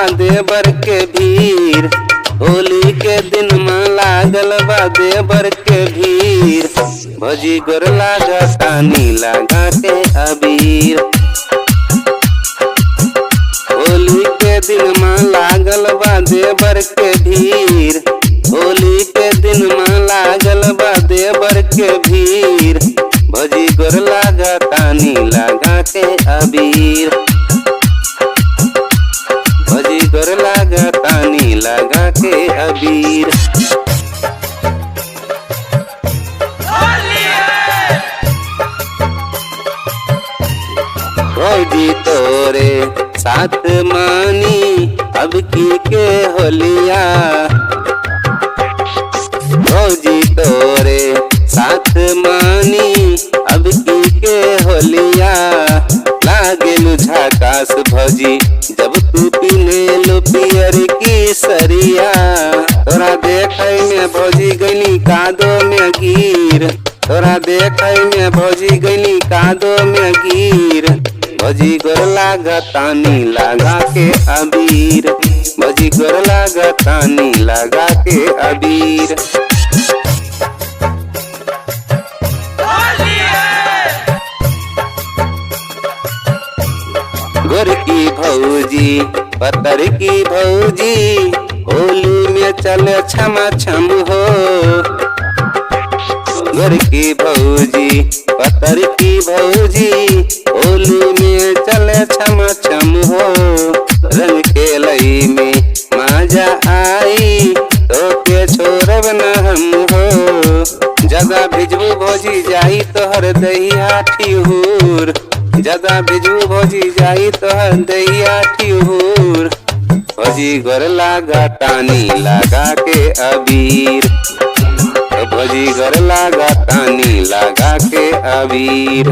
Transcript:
बा देवर के भीड़, होली के दिन में लागल बा देवर के भीड़। भौजी गोर लागतानी लगा के अबीर, होली के दिन में लागल बा देवर के भीड़, होली के दिन में लागल बा देवर के भीड़। भौजी गोर लागतानी लगा के अबीर, भौजी गोर लागतानी लगा के अबीर। भौजी तोरे साथ मानी अब की के होलिया, भौजी तोरे साथ मानी अब की के होलिया। लागेलु झकास भौजी जब तू पिन्हेलु पियर की सरिया, तोरा देखै में भौजी गइली कादो में गिर, तोरा देखै में भौजी गइली कादो में गिर। भौजी गोर लागतानी लगा के अबीर, भौजी गोर लागतानी लगा के अबीर। गोर की भौजी पतर की भौजी होली में चले छमा छम हो, गोर की भौजी पतर की भौजी होली में चले छम छम हो। रंग के लई में मजा आई तो के छोड़ब न हम हो। ज्यादा भिजबू भौजी जाई तोहर दहिया ठिहुर, ज्यादा भिजबू भौजी जाई तोहर दहिया ठिहुर। भौजी गोर लागतानी लगा के अबीर, भौजी गोर लागतानी लगा के अबीर।